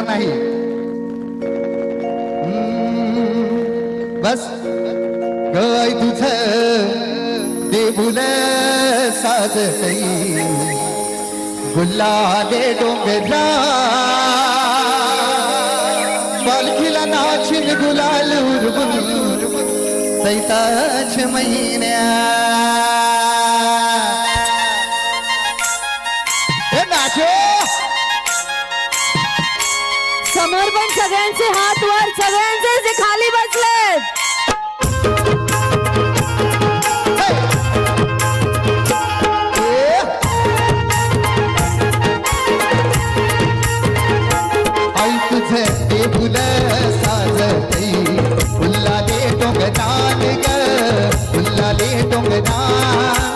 नाही. बस गय तुझ देऊल साजतई गुलाले डोंगरा पालखीला नाचिन गुलाल उरबुल सैताच महिन्या नाचो. समर्पण सगळ्यांचे हात वर, सगळ्यांचे जे खाली बसलेत. आई तुझे देऊल साजतई फुल्लाले डोंगरान ग फुल्लाले डोंगरान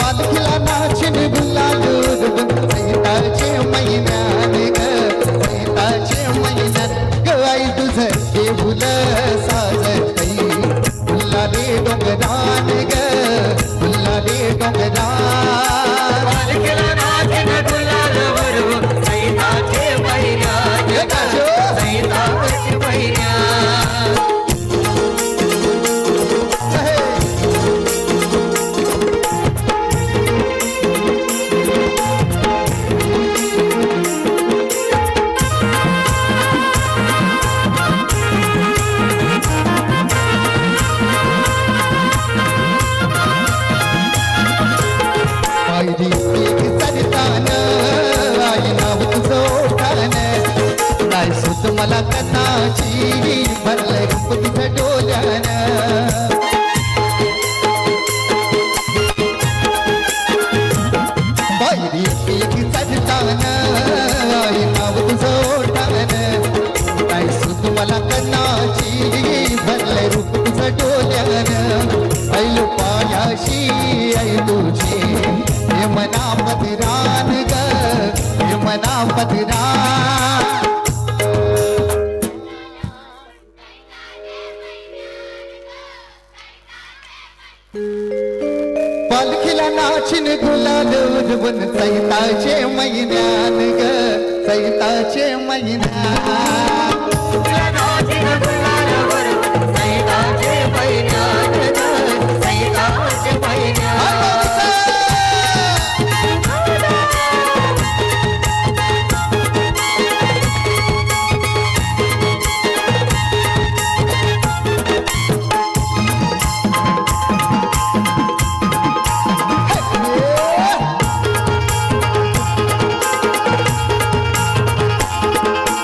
पालखीला नाचिन गुलाल उरबुल सैताचे महिन्यान ग सैताचे महिन्यान ग आई तुझे देऊल साजतई फुल्लाले डोंगरान ग फुल्लाले डोंगरान पालखीला नाचिन गुलाल उरबुल सैताचे महिन्यान सैताचे महिन्यान. पायरी एक चढतान आई नाव तुझं ओठान काय सुत मला कथाची भरलंय रूप तुझं डोल्यान. पायरी एक चढतान आई नाव तुझं ओठान काय सुत मला कथाची भरलंय रूप तुझं डोल्यान. ऐलो पायाशी आई तुझी हे मना पदरान ग हे मना पदरान. पालखीला नाचिन गुलाल उरबुल सैताचे महिन्यान ग सैताचे महिन्यान. नाचिन गुलाल उरबुल सैताचे महिन्यान सैताचे महिन्यान.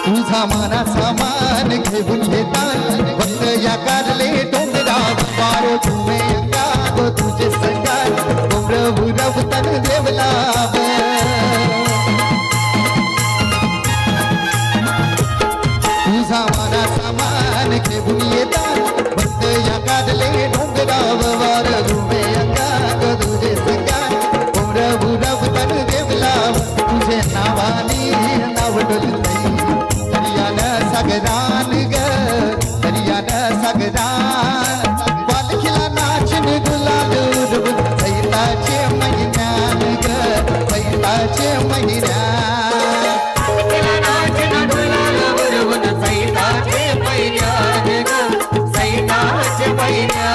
तुझा मनाचा मान घेऊन येतात फक्त या कारले डोंगरा पारो तुम्ही गाव तुझे संगात डोंगर उरवतन देवला. तुझा मनाचा मान घेऊन येतात फक्त या कारले डोंगरा वार तुम्ही गाव तुझे संगात डोंगर उरवतन देवला. तुझे नावानी नाव डोलतई सगरान ग दरियान सगरान पालखीला नाचिन गुलाल उरबुल सैताचे महिन्यान ग सैताचे महिन्यान. पालखीला नाचिन गुलाल उरबुल सैताचे महिन्यान सैताचे महिन्यान.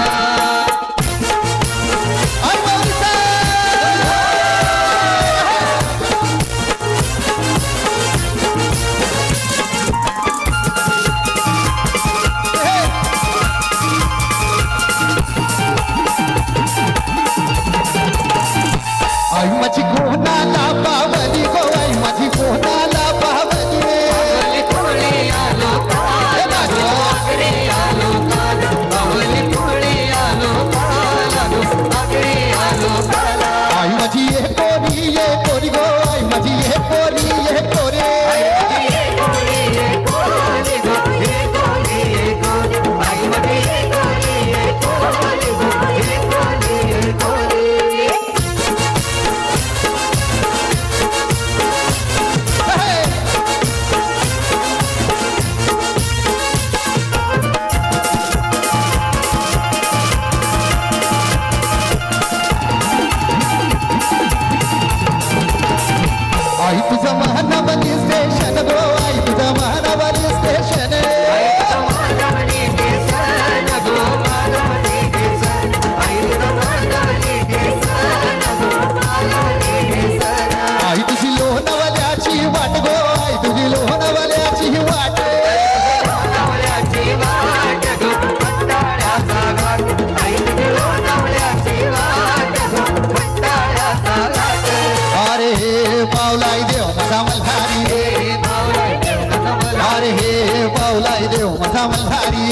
पावलाय देव माझा मल्हारी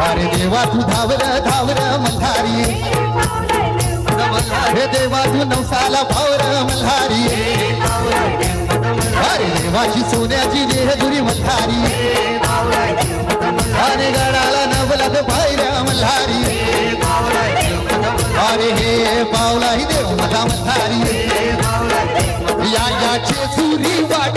अरे देवा तू धावर धावर मल्हारी हे देवा तू नवसाला भावर मल्हारी अरे देवाची सोन्याची देहदुरी मल्हारी अरे गडाला नवलत पायऱ्या मल्हारी अरे हे पावलाही देव माझा मल्हारी या याचे सुरी वाट